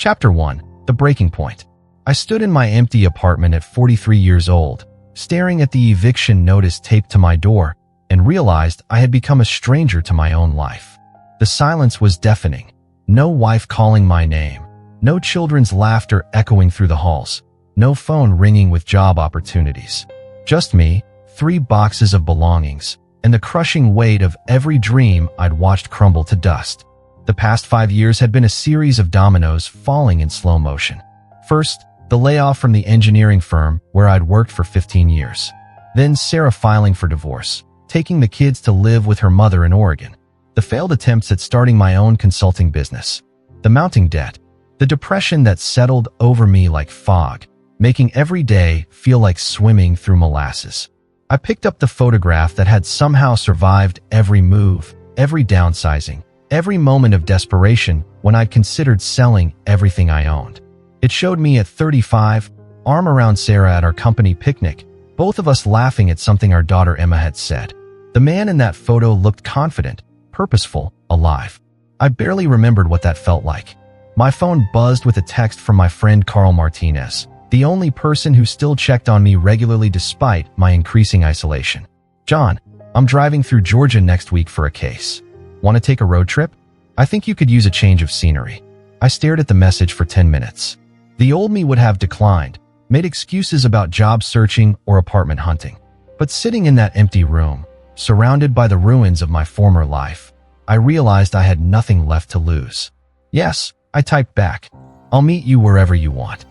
Chapter 1. The Breaking Point. I stood in my empty apartment at 43 years old, staring at the eviction notice taped to my door, and realized I had become a stranger to my own life. The silence was deafening. No wife calling my name. No children's laughter echoing through the halls. No phone ringing with job opportunities. Just me, 3 boxes of belongings, and the crushing weight of every dream I'd watched crumble to dust. The past 5 years had been a series of dominoes falling in slow motion. First, the layoff from the engineering firm where I'd worked for 15 years. Then Sarah filing for divorce, taking the kids to live with her mother in Oregon. The failed attempts at starting my own consulting business. The mounting debt. The depression that settled over me like fog, making every day feel like swimming through molasses. I picked up the photograph that had somehow survived every move, every downsizing, every moment of desperation when I'd considered selling everything I owned. It showed me at 35, arm around Sarah at our company picnic, both of us laughing at something our daughter Emma had said. The man in that photo looked confident, purposeful, alive. I barely remembered what that felt like. My phone buzzed with a text from my friend Carl Martinez, the only person who still checked on me regularly despite my increasing isolation. "John, I'm driving through Georgia next week for a case. Want to take a road trip? I think you could use a change of scenery." I stared at the message for 10 minutes. The old me would have declined, made excuses about job searching or apartment hunting. But sitting in that empty room, surrounded by the ruins of my former life, I realized I had nothing left to lose. "Yes," I typed back. "I'll meet you wherever you want."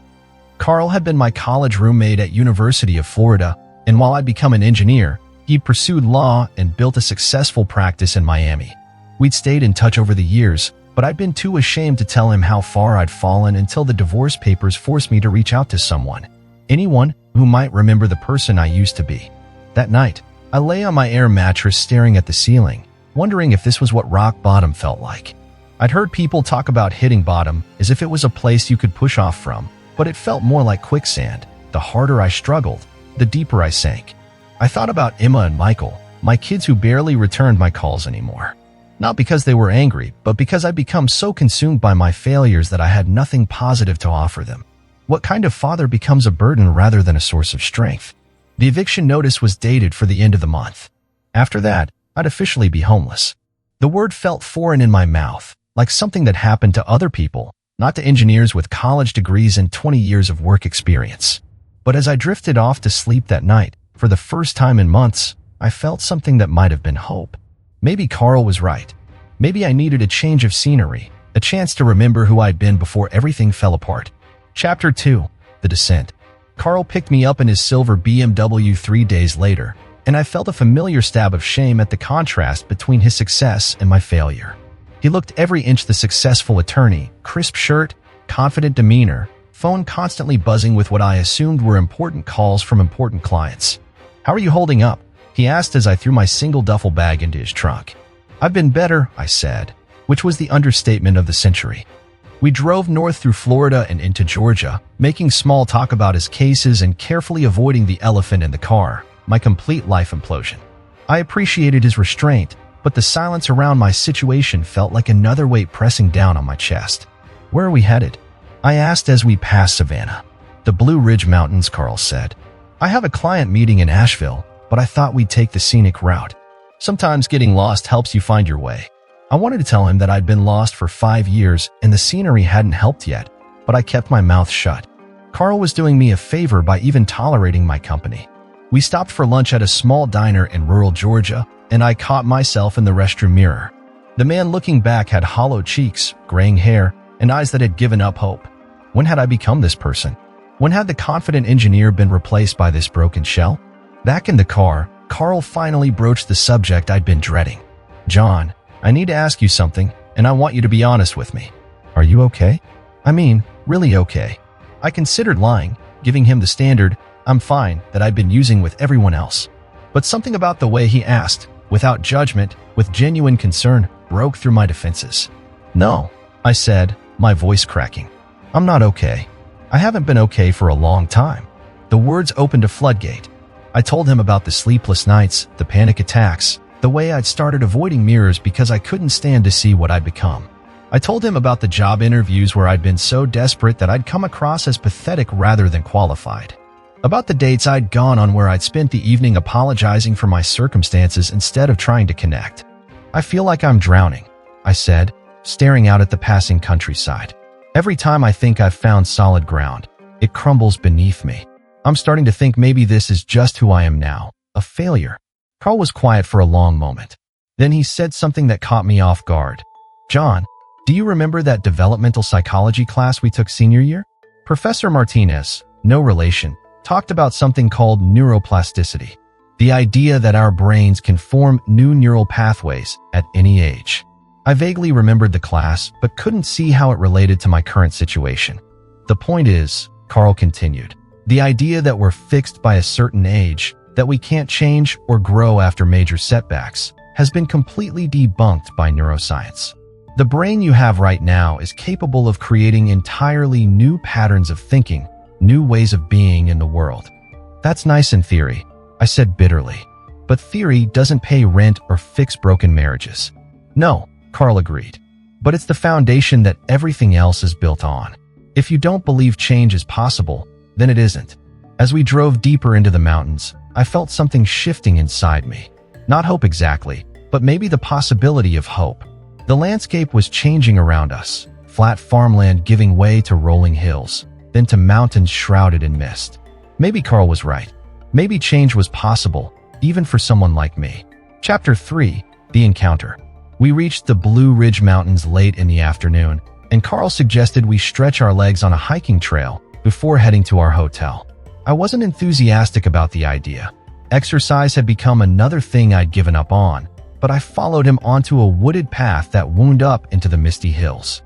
Carl had been my college roommate at University of Florida, and while I'd become an engineer, he'd pursued law and built a successful practice in Miami. We'd stayed in touch over the years, but I'd been too ashamed to tell him how far I'd fallen until the divorce papers forced me to reach out to someone. Anyone who might remember the person I used to be. That night, I lay on my air mattress staring at the ceiling, wondering if this was what rock bottom felt like. I'd heard people talk about hitting bottom as if it was a place you could push off from, but it felt more like quicksand. The harder I struggled, the deeper I sank. I thought about Emma and Michael, my kids who barely returned my calls anymore. Not because they were angry, but because I'd become so consumed by my failures that I had nothing positive to offer them. What kind of father becomes a burden rather than a source of strength? The eviction notice was dated for the end of the month. After that, I'd officially be homeless. The word felt foreign in my mouth, like something that happened to other people, not to engineers with college degrees and 20 years of work experience. But as I drifted off to sleep that night, for the first time in months, I felt something that might have been hope. Maybe Carl was right. Maybe I needed a change of scenery, a chance to remember who I'd been before everything fell apart. Chapter 2. The Descent. Carl picked me up in his silver BMW 3 days later, and I felt a familiar stab of shame at the contrast between his success and my failure. He looked every inch the successful attorney, crisp shirt, confident demeanor, phone constantly buzzing with what I assumed were important calls from important clients. "How are you holding up?" he asked as I threw my single duffel bag into his trunk. "I've been better," I said, which was the understatement of the century. We drove north through Florida and into Georgia, making small talk about his cases and carefully avoiding the elephant in the car, my complete life implosion. I appreciated his restraint, but the silence around my situation felt like another weight pressing down on my chest. "Where are we headed?" I asked as we passed Savannah. "The Blue Ridge Mountains," Carl said. "I have a client meeting in Asheville, but I thought we'd take the scenic route. Sometimes getting lost helps you find your way." I wanted to tell him that I'd been lost for 5 years and the scenery hadn't helped yet, but I kept my mouth shut. Carl was doing me a favor by even tolerating my company. We stopped for lunch at a small diner in rural Georgia, and I caught myself in the restroom mirror. The man looking back had hollow cheeks, graying hair, and eyes that had given up hope. When had I become this person? When had the confident engineer been replaced by this broken shell? Back in the car, Carl finally broached the subject I'd been dreading. "John, I need to ask you something, and I want you to be honest with me. Are you okay? I mean, really okay?" I considered lying, giving him the standard, "I'm fine," that I'd been using with everyone else. But something about the way he asked, without judgment, with genuine concern, broke through my defenses. "No," I said, my voice cracking. "I'm not okay. I haven't been okay for a long time." The words opened a floodgate. I told him about the sleepless nights, the panic attacks, the way I'd started avoiding mirrors because I couldn't stand to see what I'd become. I told him about the job interviews where I'd been so desperate that I'd come across as pathetic rather than qualified. About the dates I'd gone on where I'd spent the evening apologizing for my circumstances instead of trying to connect. I feel like I'm drowning, I said, staring out at the passing countryside. Every time I think I've found solid ground, it crumbles beneath me. I'm starting to think maybe this is just who I am now, a failure. Carl was quiet for a long moment. Then he said something that caught me off guard. John, do you remember that developmental psychology class we took senior year? Professor Martinez, no relation, talked about something called neuroplasticity, the idea that our brains can form new neural pathways at any age. I vaguely remembered the class, but couldn't see how it related to my current situation. The point is, Carl continued, the idea that we're fixed by a certain age, that we can't change or grow after major setbacks, has been completely debunked by neuroscience. The brain you have right now is capable of creating entirely new patterns of thinking, new ways of being in the world. That's nice in theory, I said bitterly. But theory doesn't pay rent or fix broken marriages. No, Carl agreed. But it's the foundation that everything else is built on. If you don't believe change is possible, then it isn't. As we drove deeper into the mountains, I felt something shifting inside me. Not hope exactly, but maybe the possibility of hope. The landscape was changing around us, flat farmland giving way to rolling hills, then to mountains shrouded in mist. Maybe Carl was right. Maybe change was possible, even for someone like me. Chapter 3, The Encounter. We reached the Blue Ridge Mountains late in the afternoon, and Carl suggested we stretch our legs on a hiking trail before heading to our hotel. I wasn't enthusiastic about the idea. Exercise had become another thing I'd given up on, but I followed him onto a wooded path that wound up into the misty hills.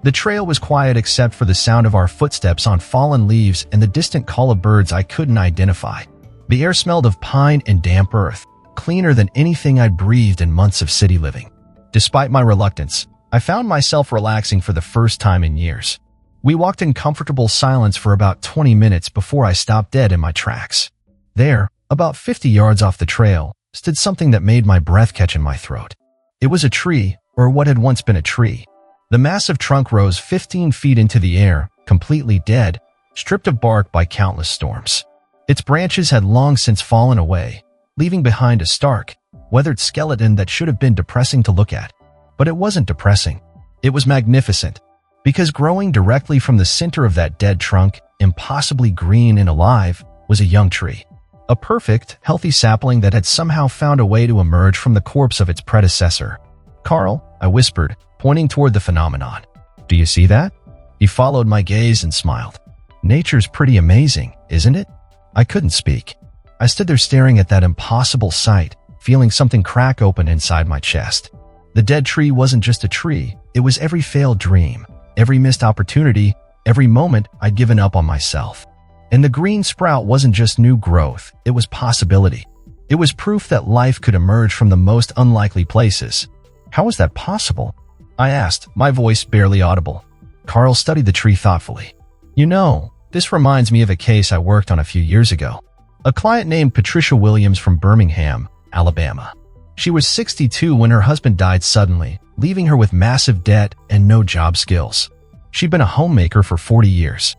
The trail was quiet except for the sound of our footsteps on fallen leaves and the distant call of birds I couldn't identify. The air smelled of pine and damp earth, cleaner than anything I'd breathed in months of city living. Despite my reluctance, I found myself relaxing for the first time in years. We walked in comfortable silence for about 20 minutes before I stopped dead in my tracks. There, about 50 yards off the trail, stood something that made my breath catch in my throat. It was a tree, or what had once been a tree. The massive trunk rose 15 feet into the air, completely dead, stripped of bark by countless storms. Its branches had long since fallen away, leaving behind a stark, weathered skeleton that should have been depressing to look at. But it wasn't depressing. It was magnificent, because growing directly from the center of that dead trunk, impossibly green and alive, was a young tree. A perfect, healthy sapling that had somehow found a way to emerge from the corpse of its predecessor. Carl, I whispered, pointing toward the phenomenon. Do you see that? He followed my gaze and smiled. Nature's pretty amazing, isn't it? I couldn't speak. I stood there staring at that impossible sight, feeling something crack open inside my chest. The dead tree wasn't just a tree, it was every failed dream, every missed opportunity, every moment I'd given up on myself. And the green sprout wasn't just new growth, it was possibility. It was proof that life could emerge from the most unlikely places. How was that possible? I asked, my voice barely audible. Carl studied the tree thoughtfully. You know, this reminds me of a case I worked on a few years ago. A client named Patricia Williams from Birmingham, Alabama. She was 62 when her husband died suddenly, leaving her with massive debt and no job skills. She'd been a homemaker for 40 years.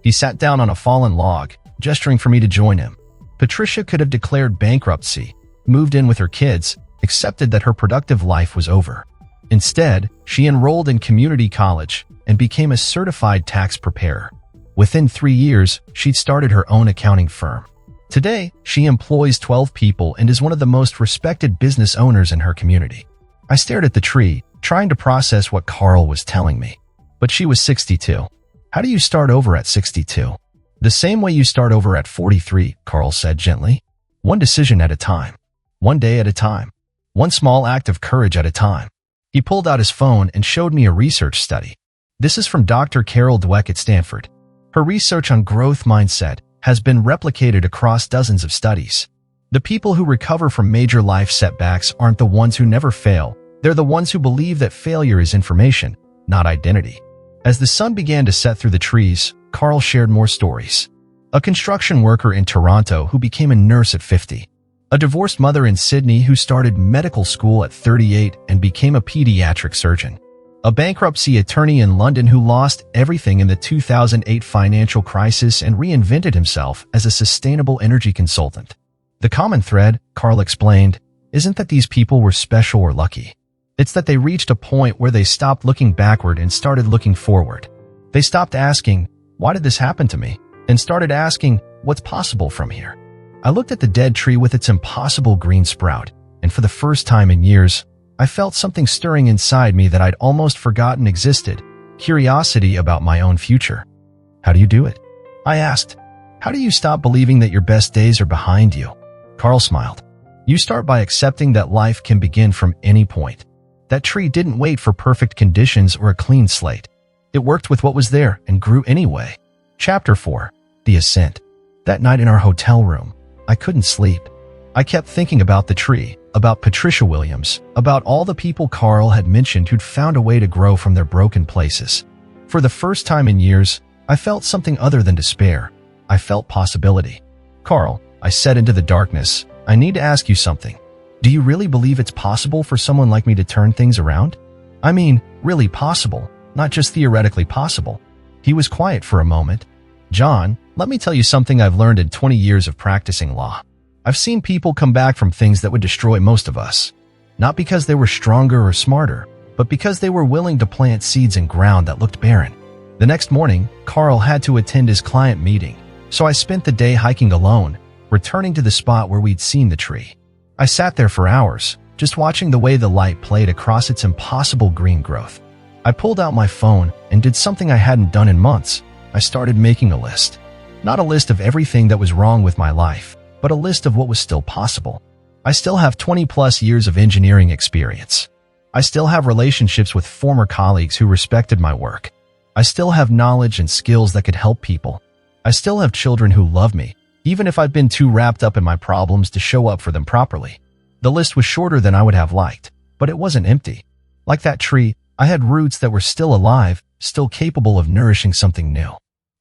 He sat down on a fallen log, gesturing for me to join him. Patricia could have declared bankruptcy, moved in with her kids, accepted that her productive life was over. Instead, she enrolled in community college and became a certified tax preparer. Within 3 years, she'd started her own accounting firm. Today, she employs 12 people and is one of the most respected business owners in her community. I stared at the tree, trying to process what Carl was telling me. But she was 62. How do you start over at 62? The same way you start over at 43, Carl said gently. One decision at a time. One day at a time. One small act of courage at a time. He pulled out his phone and showed me a research study. This is from Dr. Carol Dweck at Stanford. Her research on growth mindset has been replicated across dozens of studies. The people who recover from major life setbacks aren't the ones who never fail. They're the ones who believe that failure is information, not identity. As the sun began to set through the trees, Carl shared more stories. A construction worker in Toronto who became a nurse at 50. A divorced mother in Sydney who started medical school at 38 and became a pediatric surgeon. a bankruptcy attorney in London who lost everything in the 2008 financial crisis and reinvented himself as a sustainable energy consultant. The common thread, Carl explained, isn't that these people were special or lucky. It's that they reached a point where they stopped looking backward and started looking forward. They stopped asking, "Why did this happen to me?" and started asking, "What's possible from here?" I looked at the dead tree with its impossible green sprout, and for the first time in years, I felt something stirring inside me that I'd almost forgotten existed, curiosity about my own future. "How do you do it?" I asked. "How do you stop believing that your best days are behind you?" Carl smiled. "You start by accepting that life can begin from any point. That tree didn't wait for perfect conditions or a clean slate. It worked with what was there and grew anyway." Chapter 4. The Ascent. That night in our hotel room, I couldn't sleep. I kept thinking about the tree, about Patricia Williams, about all the people Carl had mentioned who'd found a way to grow from their broken places. For the first time in years, I felt something other than despair. I felt possibility. "Carl," I said into the darkness, "I need to ask you something. Do you really believe it's possible for someone like me to turn things around? I mean, really possible, not just theoretically possible." He was quiet for a moment. "John, let me tell you something I've learned in 20 years of practicing law. I've seen people come back from things that would destroy most of us. Not because they were stronger or smarter, but because they were willing to plant seeds in ground that looked barren." The next morning, Carl had to attend his client meeting, so I spent the day hiking alone, returning to the spot where we'd seen the tree. I sat there for hours, just watching the way the light played across its impossible green growth. I pulled out my phone and did something I hadn't done in months. I started making a list. Not a list of everything that was wrong with my life, but a list of what was still possible. I still have 20+ years of engineering experience. I still have relationships with former colleagues who respected my work. I still have knowledge and skills that could help people. I still have children who love me, even if I've been too wrapped up in my problems to show up for them properly. The list was shorter than I would have liked, but it wasn't empty. Like that tree, I had roots that were still alive, still capable of nourishing something new.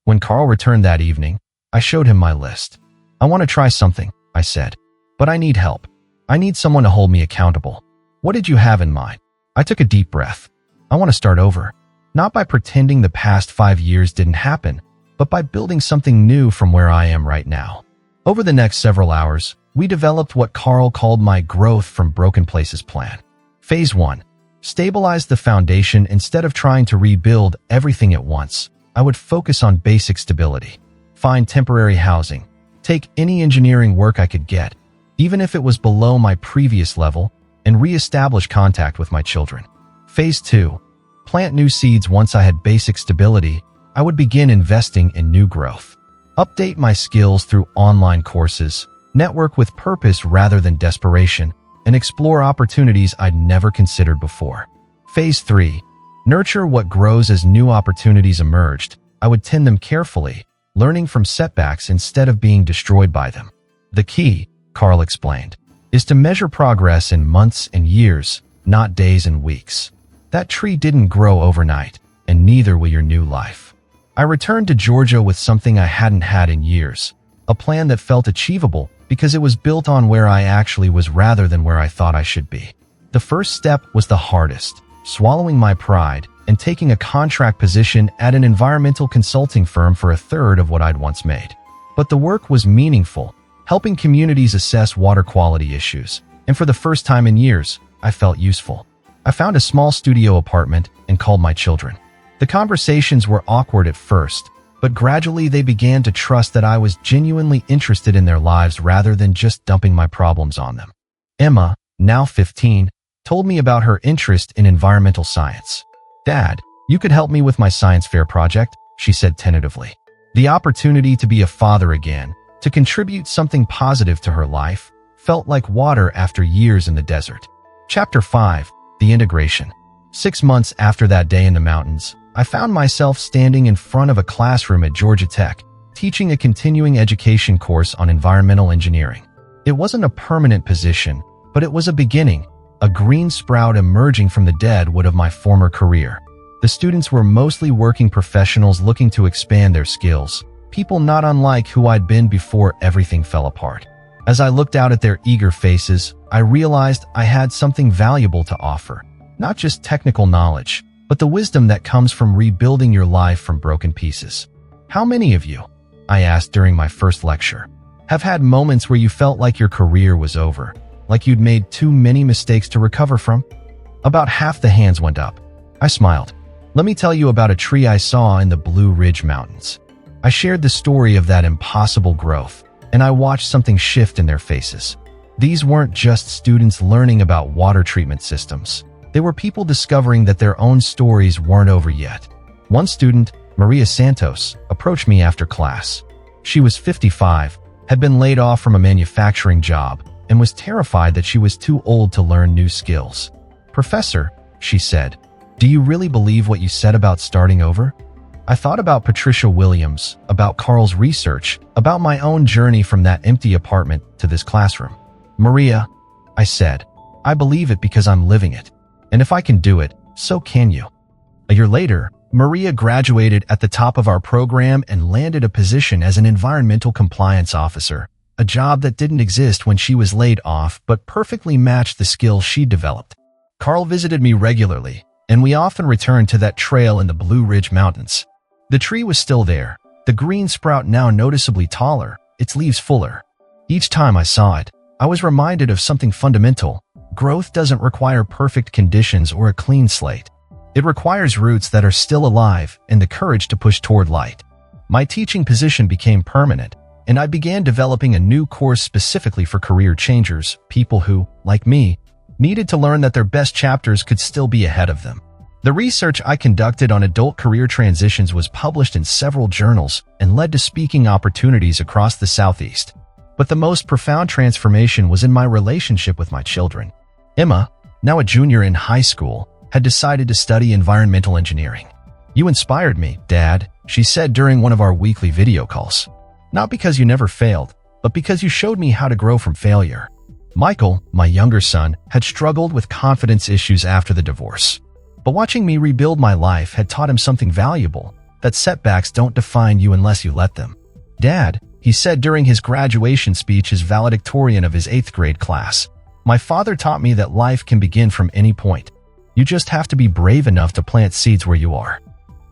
When Carl returned that evening, I showed him my list. "I want to try something," I said, "but I need help. I need someone to hold me accountable. What did you have in mind?" I took a deep breath. "I want to start over. Not by pretending the past 5 years didn't happen, but by building something new from where I am right now." Over the next several hours, we developed what Carl called my Growth from Broken Places plan. Phase 1. Stabilize the foundation. Instead of trying to rebuild everything at once, I would focus on basic stability. Find temporary housing. Take any engineering work I could get, even if it was below my previous level, and re-establish contact with my children. Phase 2. Plant new seeds. Once I had basic stability, I would begin investing in new growth. Update my skills through online courses, network with purpose rather than desperation, and explore opportunities I'd never considered before. Phase 3. Nurture what grows. As new opportunities emerged, I would tend them carefully, learning from setbacks instead of being destroyed by them. The key, Carl explained, is to measure progress in months and years, not days and weeks. That tree didn't grow overnight, and neither will your new life. I returned to Georgia with something I hadn't had in years, a plan that felt achievable because it was built on where I actually was rather than where I thought I should be. The first step was the hardest, swallowing my pride and taking a contract position at an environmental consulting firm for a third of what I'd once made. But the work was meaningful, helping communities assess water quality issues, and for the first time in years, I felt useful. I found a small studio apartment and called my children. The conversations were awkward at first, but gradually they began to trust that I was genuinely interested in their lives rather than just dumping my problems on them. Emma, now 15, told me about her interest in environmental science. "Dad, you could help me with my science fair project," she said tentatively. The opportunity to be a father again, to contribute something positive to her life, felt like water after years in the desert. Chapter 5. The Integration. 6 months after that day in the mountains, I found myself standing in front of a classroom at Georgia Tech, teaching a continuing education course on environmental engineering. It wasn't a permanent position, but it was a beginning, a green sprout emerging from the dead wood of my former career. The students were mostly working professionals looking to expand their skills, people not unlike who I'd been before everything fell apart. As I looked out at their eager faces, I realized I had something valuable to offer. Not just technical knowledge, but the wisdom that comes from rebuilding your life from broken pieces. How many of you, I asked during my first lecture, have had moments where you felt like your career was over, like you'd made too many mistakes to recover from? About half the hands went up. I smiled. Let me tell you about a tree I saw in the Blue Ridge Mountains. I shared the story of that impossible growth, and I watched something shift in their faces. These weren't just students learning about water treatment systems. They were people discovering that their own stories weren't over yet. One student, Maria Santos, approached me after class. She was 55, had been laid off from a manufacturing job, and was terrified that she was too old to learn new skills. "Professor," she said, "do you really believe what you said about starting over?" I thought about Patricia Williams, about Carl's research, about my own journey from that empty apartment to this classroom. "Maria," I said, "I believe it because I'm living it. And if I can do it, so can you." A year later, Maria graduated at the top of our program and landed a position as an environmental compliance officer, a job that didn't exist when she was laid off but perfectly matched the skills she developed. Carl visited me regularly, and we often returned to that trail in the Blue Ridge Mountains. The tree was still there, the green sprout now noticeably taller, its leaves fuller. Each time I saw it, I was reminded of something fundamental. Growth doesn't require perfect conditions or a clean slate. It requires roots that are still alive and the courage to push toward light. My teaching position became permanent, and I began developing a new course specifically for career changers, people who, like me, needed to learn that their best chapters could still be ahead of them. The research I conducted on adult career transitions was published in several journals and led to speaking opportunities across the Southeast. But the most profound transformation was in my relationship with my children. Emma, now a junior in high school, had decided to study environmental engineering. "You inspired me, Dad," she said during one of our weekly video calls. "Not because you never failed, but because you showed me how to grow from failure." Michael, my younger son, had struggled with confidence issues after the divorce. But watching me rebuild my life had taught him something valuable, that setbacks don't define you unless you let them. "Dad," he said during his graduation speech as valedictorian of his 8th grade class, "my father taught me that life can begin from any point. You just have to be brave enough to plant seeds where you are."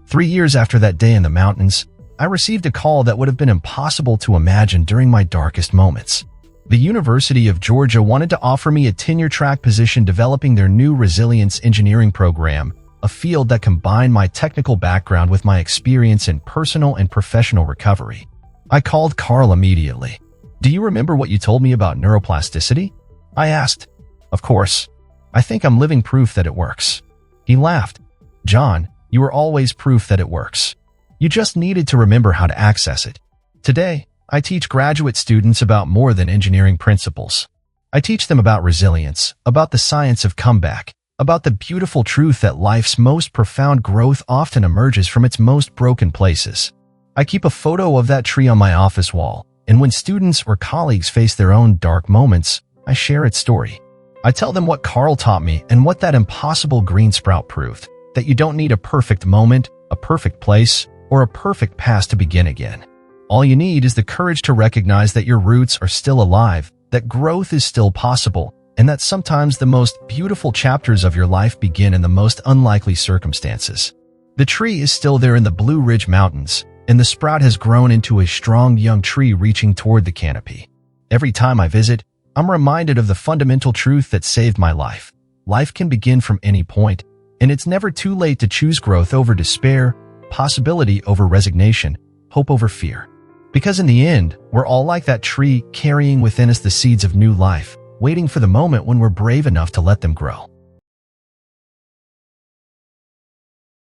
3 years after that day in the mountains, I received a call that would have been impossible to imagine during my darkest moments. The University of Georgia wanted to offer me a tenure-track position developing their new resilience engineering program, a field that combined my technical background with my experience in personal and professional recovery. I called Carl immediately. "Do you remember what you told me about neuroplasticity?" I asked. "Of course. I think I'm living proof that it works." He laughed. "John, you were always proof that it works. You just needed to remember how to access it." Today, I teach graduate students about more than engineering principles. I teach them about resilience, about the science of comeback, about the beautiful truth that life's most profound growth often emerges from its most broken places. I keep a photo of that tree on my office wall, and when students or colleagues face their own dark moments, I share its story. I tell them what Carl taught me and what that impossible green sprout proved, that you don't need a perfect moment, a perfect place, or a perfect past to begin again. All you need is the courage to recognize that your roots are still alive, that growth is still possible, and that sometimes the most beautiful chapters of your life begin in the most unlikely circumstances. The tree is still there in the Blue Ridge Mountains, and the sprout has grown into a strong young tree reaching toward the canopy. Every time I visit, I'm reminded of the fundamental truth that saved my life. Life can begin from any point, and it's never too late to choose growth over despair, possibility over resignation, hope over fear. Because in the end, we're all like that tree, carrying within us the seeds of new life, waiting for the moment when we're brave enough to let them grow.